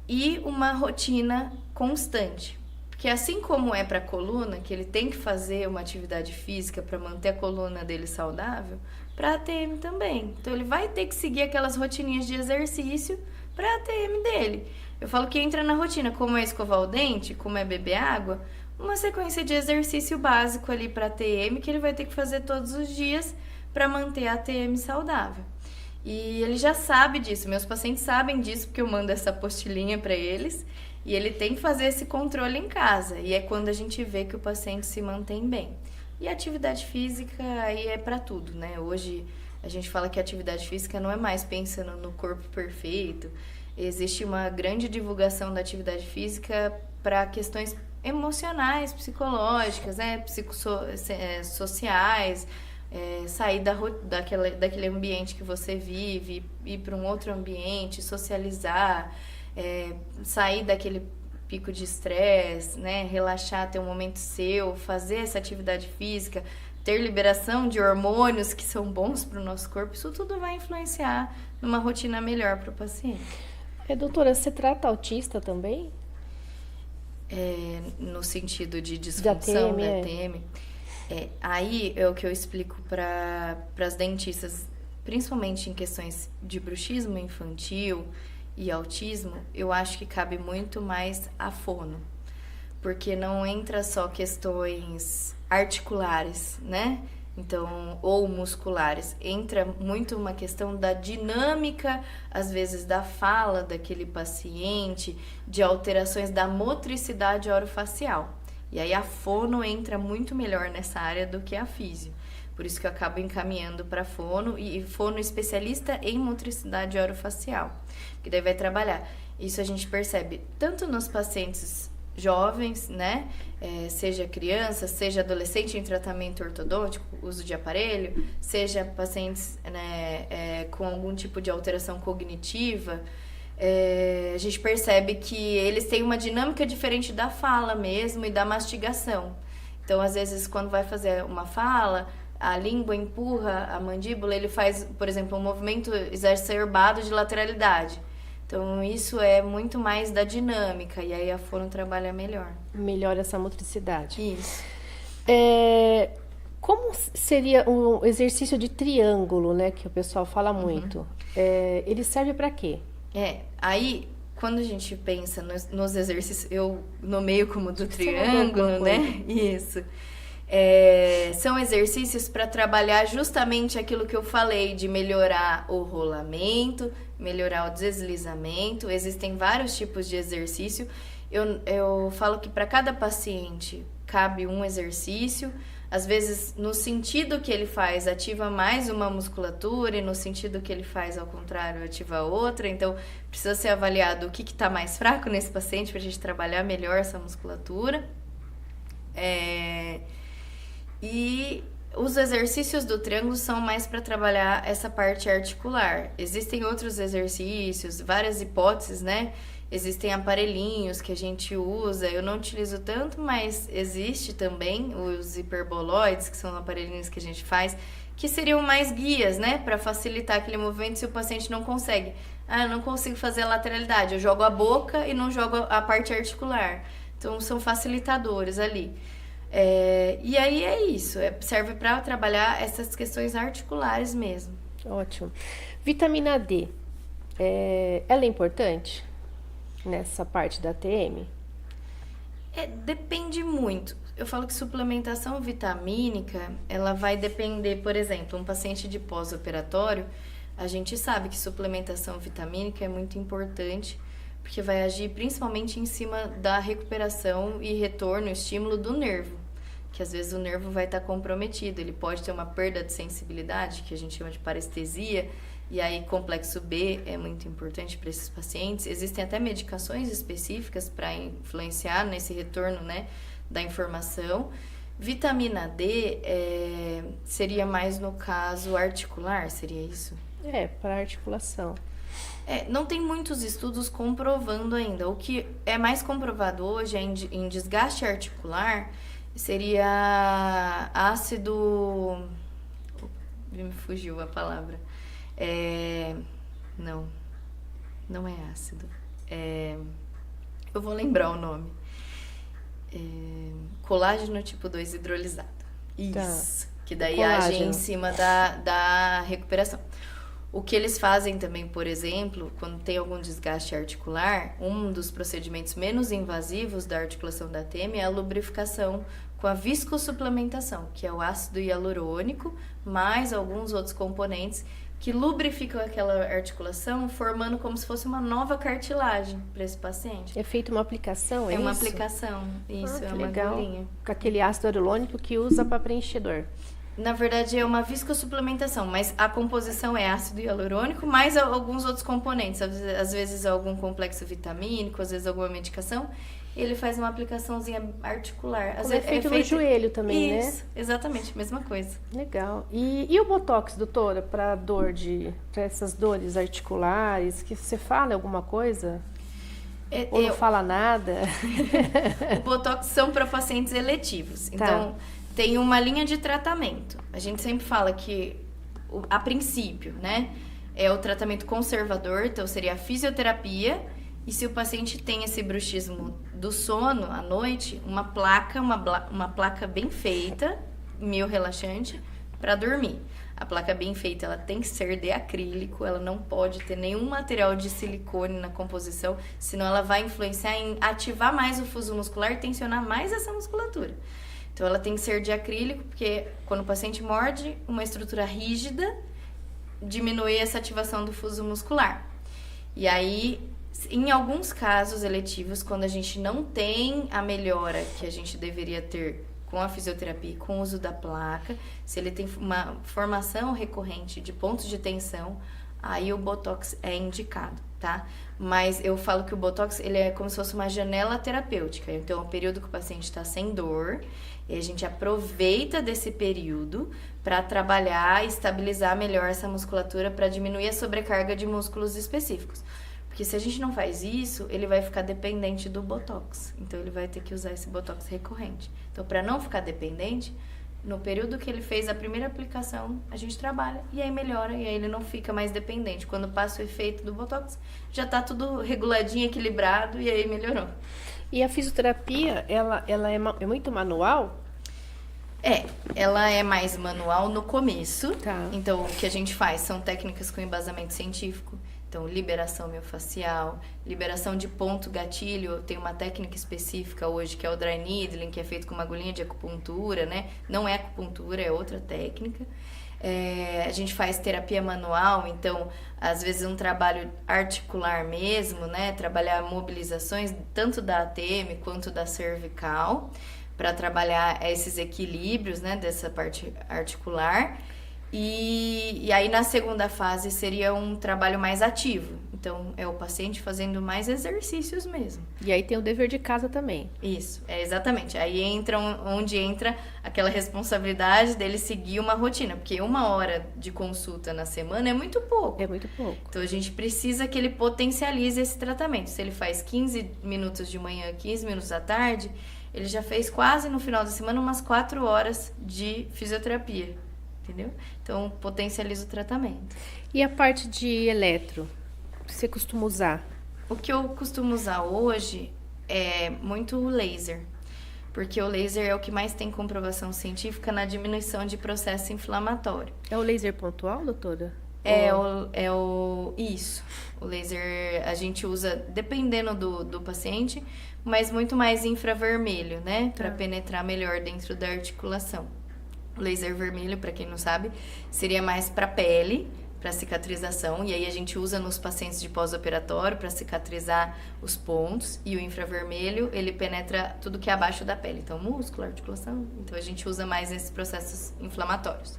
E uma rotina constante. Porque assim como é para a coluna, que ele tem que fazer uma atividade física para manter a coluna dele saudável, para a ATM também. Então ele vai ter que seguir aquelas rotininhas de exercício para a ATM dele. Eu falo que entra na rotina, como é escovar o dente, como é beber água, uma sequência de exercício básico ali para a TM que ele vai ter que fazer todos os dias para manter a TM saudável. E ele já sabe disso, meus pacientes sabem disso porque eu mando essa apostilinha para eles e ele tem que fazer esse controle em casa e é quando a gente vê que o paciente se mantém bem. E a atividade física aí é para tudo, né? Hoje a gente fala que a atividade física não é mais pensando no corpo perfeito, existe uma grande divulgação da atividade física para questões emocionais, psicológicas, né, sociais, sair daquele ambiente que você vive, ir para um outro ambiente, socializar, sair daquele pico de estresse, né, relaxar, ter um momento seu, fazer essa atividade física, ter liberação de hormônios que são bons para o nosso corpo, isso tudo vai influenciar numa rotina melhor para o paciente. Doutora, você trata autista também? No sentido de disfunção da ATM, TM. Aí é o que eu explico para as dentistas, principalmente em questões de bruxismo infantil e autismo, eu acho que cabe muito mais a fono, porque não entra só questões articulares, né? Então, ou musculares, entra muito uma questão da dinâmica, às vezes, da fala daquele paciente, de alterações da motricidade orofacial. E aí a fono entra muito melhor nessa área do que a físio. Por isso que eu acabo encaminhando para fono e fono especialista em motricidade orofacial, que daí vai trabalhar. Isso a gente percebe tanto nos pacientes jovens, né? Seja criança, seja adolescente em tratamento ortodôntico, uso de aparelho, seja pacientes, né, com algum tipo de alteração cognitiva, a gente percebe que eles têm uma dinâmica diferente da fala mesmo e da mastigação. Então, às vezes, quando vai fazer uma fala, a língua empurra a mandíbula, ele faz, por exemplo, um movimento exacerbado de lateralidade. Então, isso é muito mais da dinâmica, e aí a fono trabalha melhor. Melhora essa motricidade. Isso. Como seria um exercício de triângulo, né, que o pessoal fala muito? Ele serve para quê? Aí, quando a gente pensa nos exercícios, eu nomeio como do triângulo, né? Isso. São exercícios para trabalhar justamente aquilo que eu falei, de melhorar o rolamento, melhorar o deslizamento. Existem vários tipos de exercício. Eu falo que para cada paciente cabe um exercício. Às vezes, no sentido que ele faz, ativa mais uma musculatura, e no sentido que ele faz, ao contrário, ativa outra. Então, precisa ser avaliado o que está mais fraco nesse paciente para a gente trabalhar melhor essa musculatura. E os exercícios do triângulo são mais para trabalhar essa parte articular. Existem outros exercícios, várias hipóteses, né? Existem aparelhinhos que a gente usa, eu não utilizo tanto, mas existe também os hiperboloides, que são aparelhinhos que a gente faz, que seriam mais guias, né? Para facilitar aquele movimento se o paciente não consegue. Ah, eu não consigo fazer a lateralidade, eu jogo a boca e não jogo a parte articular. Então, são facilitadores ali. E aí é isso, serve para trabalhar essas questões articulares mesmo. Ótimo. Vitamina D, ela é importante nessa parte da TM? Depende muito. Eu falo que suplementação vitamínica, ela vai depender, por exemplo, um paciente de pós-operatório, a gente sabe que suplementação vitamínica é muito importante, porque vai agir principalmente em cima da recuperação e retorno, estímulo do nervo, que às vezes o nervo vai estar comprometido, ele pode ter uma perda de sensibilidade, que a gente chama de parestesia, e aí complexo B é muito importante para esses pacientes. Existem até medicações específicas para influenciar nesse retorno, né, da informação. Vitamina D seria mais no caso articular, seria isso? Para articulação. Não tem muitos estudos comprovando ainda. O que é mais comprovado hoje em desgaste articular seria ácido... Me fugiu a palavra. Não é ácido. Eu vou lembrar o nome. Colágeno tipo 2 hidrolisado. Isso. Tá. Que daí age em cima da recuperação. O que eles fazem também, por exemplo, quando tem algum desgaste articular, um dos procedimentos menos invasivos da articulação da TM é a lubrificação com a viscosupplementação, que é o ácido hialurônico, mais alguns outros componentes que lubrificam aquela articulação, formando como se fosse uma nova cartilagem para esse paciente. É feita uma aplicação, é isso? É uma aplicação, isso, é uma agulhinha. Com aquele ácido hialurônico que usa para preenchedor. Na verdade, é uma viscosupplementação, mas a composição é ácido hialurônico, mais alguns outros componentes. Às vezes algum complexo vitamínico, às vezes alguma medicação. Ele faz uma aplicaçãozinha articular. Como é feito no joelho também, isso, né? Exatamente, mesma coisa. Legal. E o Botox, doutora, para para essas dores articulares, que você fala alguma coisa? Ou não fala nada? O Botox são para pacientes eletivos. Então, tem uma linha de tratamento. A gente sempre fala que, a princípio, né, é o tratamento conservador, então seria a fisioterapia. E se o paciente tem esse bruxismo do sono à noite, uma placa bem feita, mio-relaxante, para dormir. A placa bem feita, ela tem que ser de acrílico, ela não pode ter nenhum material de silicone na composição, senão ela vai influenciar em ativar mais o fuso muscular e tensionar mais essa musculatura. Então, ela tem que ser de acrílico, porque quando o paciente morde, uma estrutura rígida diminui essa ativação do fuso muscular. E aí, em alguns casos eletivos, quando a gente não tem a melhora que a gente deveria ter com a fisioterapia e com o uso da placa, se ele tem uma formação recorrente de pontos de tensão, aí o Botox é indicado, tá? Mas eu falo que o Botox, ele é como se fosse uma janela terapêutica. Então, é um período que o paciente está sem dor, e a gente aproveita desse período para trabalhar e estabilizar melhor essa musculatura para diminuir a sobrecarga de músculos específicos. Porque se a gente não faz isso, ele vai ficar dependente do Botox. Então, ele vai ter que usar esse Botox recorrente. Então, para não ficar dependente, no período que ele fez a primeira aplicação, a gente trabalha e aí melhora, e aí ele não fica mais dependente. Quando passa o efeito do Botox, já tá tudo reguladinho, equilibrado, e aí melhorou. E a fisioterapia, ela é muito manual? Ela é mais manual no começo. Tá. Então, o que a gente faz são técnicas com embasamento científico. Então, liberação miofascial, liberação de ponto gatilho. Tem uma técnica específica hoje, que é o dry needling, que é feito com uma agulhinha de acupuntura, né? Não é acupuntura, é outra técnica. A gente faz terapia manual, então, às vezes um trabalho articular mesmo, né? Trabalhar mobilizações, tanto da ATM quanto da cervical, para trabalhar esses equilíbrios, né? Dessa parte articular. E aí na segunda fase seria um trabalho mais ativo. Então é o paciente fazendo mais exercícios mesmo. E aí tem o dever de casa também. Isso, exatamente. Aí entra onde entra aquela responsabilidade dele seguir uma rotina, porque 1 hora de consulta na semana é muito pouco. É muito pouco. Então a gente precisa que ele potencialize esse tratamento. Se ele faz 15 minutos de manhã, 15 minutos à tarde, ele já fez quase no final da semana umas 4 horas de fisioterapia, entendeu? Então potencializa o tratamento. E a parte de eletro, que você costuma usar? O que eu costumo usar hoje é muito o laser, porque o laser é o que mais tem comprovação científica na diminuição de processo inflamatório. É o laser pontual, doutora? Isso. O laser a gente usa dependendo do paciente, mas muito mais infravermelho, né? Para penetrar melhor dentro da articulação. O laser vermelho, para quem não sabe, seria mais para pele, para cicatrização, e aí a gente usa nos pacientes de pós-operatório para cicatrizar os pontos, e o infravermelho, ele penetra tudo que é abaixo da pele, então músculo, articulação, então a gente usa mais nesses processos inflamatórios,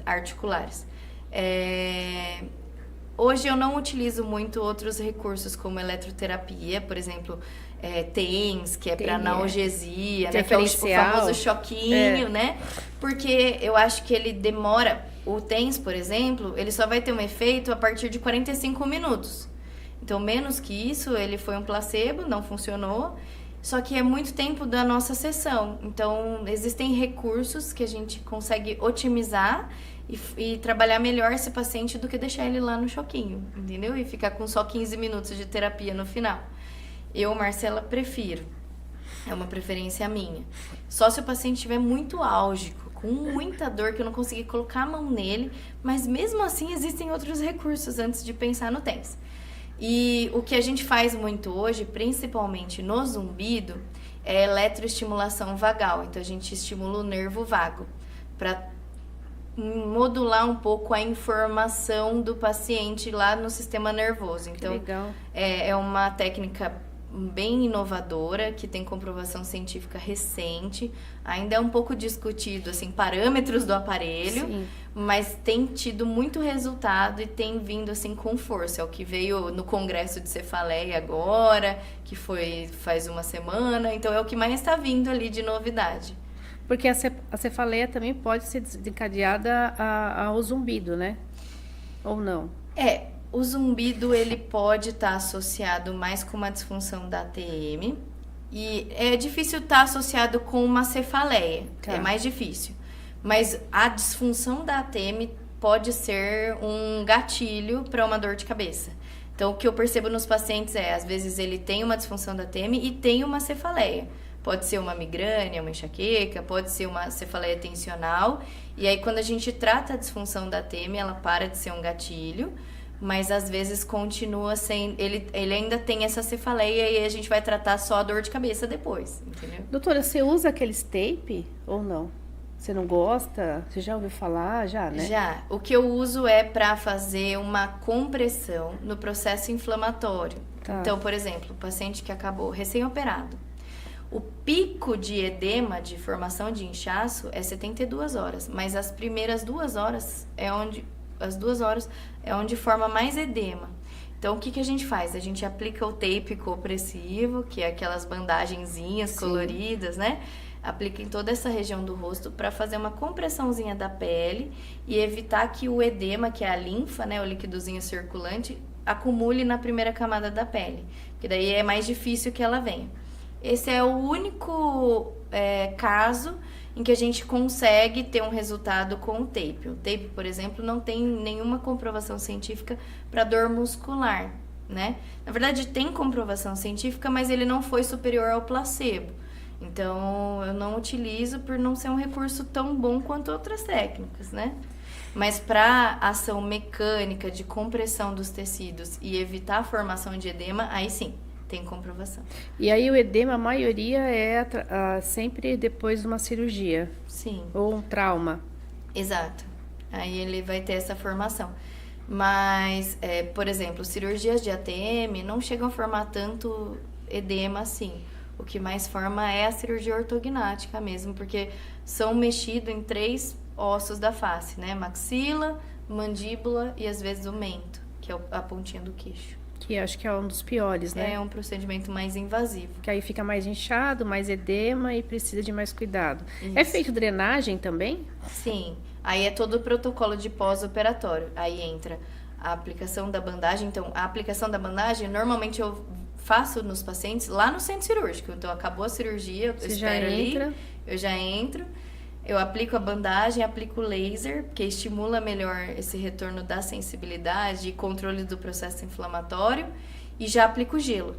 articulares. Hoje eu não utilizo muito outros recursos como eletroterapia, por exemplo, TENS, que é para analgesia, né, que é o famoso choquinho, né? Porque eu acho que ele demora. O TENS, por exemplo, ele só vai ter um efeito a partir de 45 minutos. Então, menos que isso, ele foi um placebo, não funcionou. Só que é muito tempo da nossa sessão. Então, existem recursos que a gente consegue otimizar e trabalhar melhor esse paciente do que deixar ele lá no choquinho, entendeu? E ficar com só 15 minutos de terapia no final. Eu, Marcela, prefiro. É uma preferência minha. Só se o paciente estiver muito álgico, com muita dor, que eu não consegui colocar a mão nele, mas mesmo assim existem outros recursos antes de pensar no TENS. E o que a gente faz muito hoje, principalmente no zumbido, é eletroestimulação vagal. Então a gente estimula o nervo vago para modular um pouco a informação do paciente lá no sistema nervoso. Então, legal. É uma técnica bem inovadora, que tem comprovação científica recente. Ainda é um pouco discutido, assim, parâmetros do aparelho, sim, mas tem tido muito resultado e tem vindo, assim, com força. É o que veio no Congresso de Cefaleia agora, que foi faz uma semana. Então, é o que mais está vindo ali de novidade. Porque a cefaleia também pode ser desencadeada ao zumbido, né? Ou não? O zumbido, ele pode estar associado mais com uma disfunção da ATM. E é difícil estar associado com uma cefaleia. Tá. É mais difícil. Mas a disfunção da ATM pode ser um gatilho para uma dor de cabeça. Então, o que eu percebo nos pacientes às vezes ele tem uma disfunção da ATM e tem uma cefaleia. Pode ser uma migrânia, uma enxaqueca, pode ser uma cefaleia tensional. E aí, quando a gente trata a disfunção da ATM, ela para de ser um gatilho, mas às vezes continua sem... Ele ainda tem essa cefaleia e a gente vai tratar só a dor de cabeça depois, entendeu? Doutora, você usa aqueles tape ou não? Você não gosta? Você já ouviu falar? Já, né? Já. O que eu uso é para fazer uma compressão no processo inflamatório. Tá. Então, por exemplo, o paciente que acabou recém-operado, o pico de edema, de formação de inchaço, é 72 horas. Mas as primeiras 2 horas é onde forma mais edema. Então, o que a gente faz? A gente aplica o tape compressivo, que é aquelas bandagenzinhas, sim, coloridas, né? Aplica em toda essa região do rosto para fazer uma compressãozinha da pele e evitar que o edema, que é a linfa, né, o líquidozinho circulante, acumule na primeira camada da pele. Porque daí é mais difícil que ela venha. Esse é o único caso em que a gente consegue ter um resultado com o tape. O tape, por exemplo, não tem nenhuma comprovação científica para dor muscular, né? Na verdade, tem comprovação científica, mas ele não foi superior ao placebo. Então, eu não utilizo por não ser um recurso tão bom quanto outras técnicas, né? Mas para ação mecânica de compressão dos tecidos e evitar a formação de edema, aí sim, tem comprovação. E aí o edema, a maioria é sempre depois de uma cirurgia? Sim. Ou um trauma? Exato. Aí ele vai ter essa formação. Mas, por exemplo, cirurgias de ATM não chegam a formar tanto edema assim. O que mais forma é a cirurgia ortognática mesmo, porque são mexidos em 3 ossos da face, né? Maxila, mandíbula e às vezes o mento, que é a pontinha do queixo. Que acho que é um dos piores, né? É um procedimento mais invasivo. Que aí fica mais inchado, mais edema e precisa de mais cuidado. Isso. É feito drenagem também? Sim. Aí é todo o protocolo de pós-operatório. Aí entra a aplicação da bandagem. Então, a aplicação da bandagem, normalmente eu faço nos pacientes lá no centro cirúrgico. Então, acabou a cirurgia, eu espero ali, eu já entro. Eu aplico a bandagem, aplico o laser, que estimula melhor esse retorno da sensibilidade e controle do processo inflamatório. E já aplico o gelo.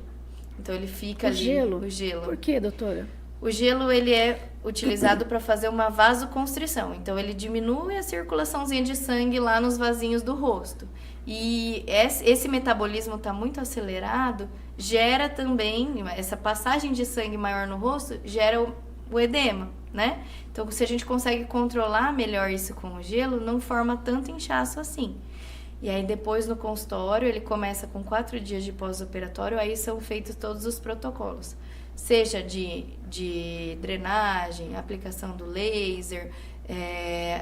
Então, ele fica ali... O gelo? Por quê, doutora? O gelo, ele é utilizado para fazer uma vasoconstrição. Então, ele diminui a circulaçãozinha de sangue lá nos vasinhos do rosto. E esse metabolismo está muito acelerado, gera também, essa passagem de sangue maior no rosto, gera o edema, né? Então, se a gente consegue controlar melhor isso com o gelo, não forma tanto inchaço assim. E aí, depois no consultório, ele começa com 4 dias de pós-operatório, aí são feitos todos os protocolos. Seja de drenagem, aplicação do laser,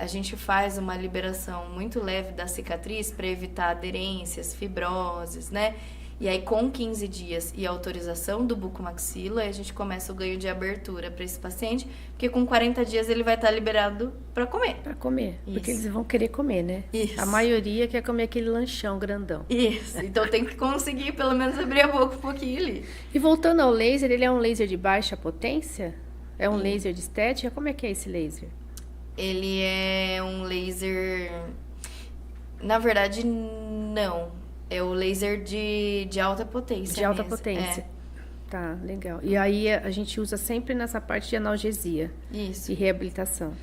a gente faz uma liberação muito leve da cicatriz para evitar aderências, fibroses, né? E aí, com 15 dias e autorização do bucomaxila, a gente começa o ganho de abertura para esse paciente, porque com 40 dias ele vai estar liberado para comer. Para comer, isso. Porque eles vão querer comer, né? Isso. A maioria quer comer aquele lanchão grandão. Isso, então tem que conseguir pelo menos abrir a boca um pouquinho ali. E voltando ao laser, ele é um laser de baixa potência? É um laser de estética? Como é que é esse laser? Ele é um laser... Na verdade, não. É o laser de alta potência. De alta mesmo. potência. Tá, legal. E aí a gente usa sempre nessa parte de analgesia. Isso. E reabilitação.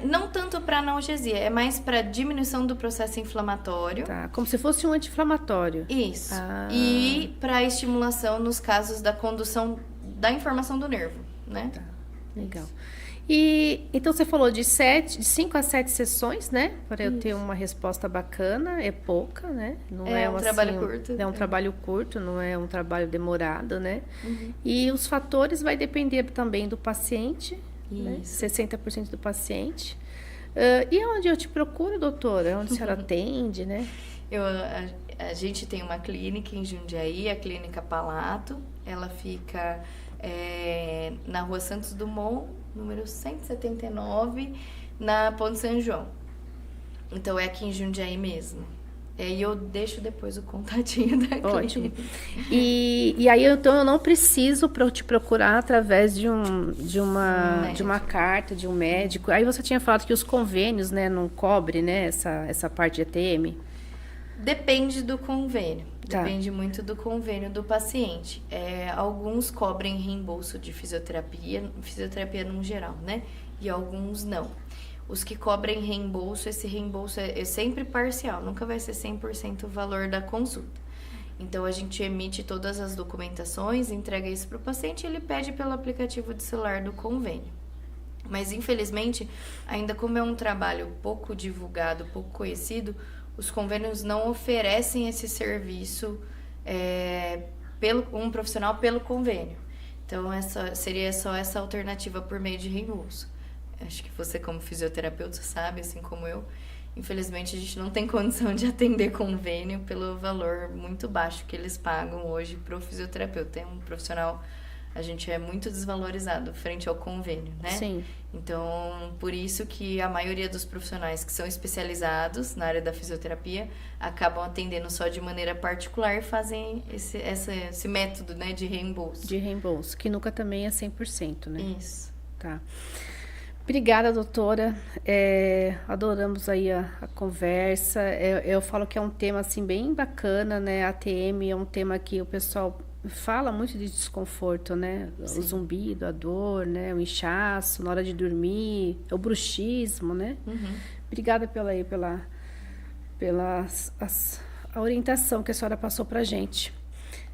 Não tanto para analgesia, é mais para diminuição do processo inflamatório. Tá, como se fosse um anti-inflamatório. Isso. E para estimulação nos casos da condução da informação do nervo, né? Tá, legal. E então você falou de 5 a 7 sessões, né? Para eu ter uma resposta bacana, é pouca, né? Não é um trabalho curto. É um trabalho curto, não é um trabalho demorado, né? Uhum. E os fatores vai depender também do paciente, né? Isso. 60% do paciente. E onde eu te procuro, doutora? Onde a senhora atende, né? A gente tem uma clínica em Jundiaí, a Clínica Palato. Ela fica na Rua Santos Dumont, número 179, na Ponte São João. Então, é aqui em Jundiaí mesmo. E eu deixo depois o contatinho da clínica. Ótimo. E aí, então, eu não preciso te procurar através de uma carta, de um médico. Aí você tinha falado que os convênios, né, não cobrem, né, essa parte de ATM. Depende do convênio. Tá. Depende muito do convênio do paciente. Alguns cobrem reembolso de fisioterapia no geral, né? E alguns não. Os que cobrem reembolso, esse reembolso é sempre parcial, nunca vai ser 100% o valor da consulta. Então, a gente emite todas as documentações, entrega isso para o paciente e ele pede pelo aplicativo de celular do convênio. Mas, infelizmente, ainda como é um trabalho pouco divulgado, pouco conhecido, os convênios não oferecem esse serviço um profissional pelo convênio. Então, seria só essa alternativa por meio de reembolso. Acho que você, como fisioterapeuta, sabe, assim como eu, infelizmente a gente não tem condição de atender convênio pelo valor muito baixo que eles pagam hoje para o fisioterapeuta. É um profissional, a gente é muito desvalorizado frente ao convênio, né? Sim. Então, por isso que a maioria dos profissionais que são especializados na área da fisioterapia acabam atendendo só de maneira particular e fazem esse método, né, de reembolso. De reembolso, que nunca também é 100%, né? Isso. Tá. Obrigada, doutora. Adoramos aí a conversa. Eu falo que é um tema, assim, bem bacana, né? A ATM é um tema que o pessoal fala muito de desconforto, né? Sim. O zumbido, a dor, né? O inchaço na hora de dormir, o bruxismo, né? Uhum. Obrigada pela a orientação que a senhora passou pra gente.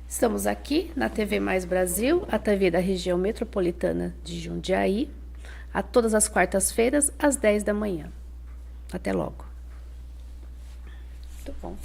Estamos aqui na TV Mais Brasil, a TV da região metropolitana de Jundiaí, a todas as quartas-feiras, às 10 da manhã. Até logo. Muito bom.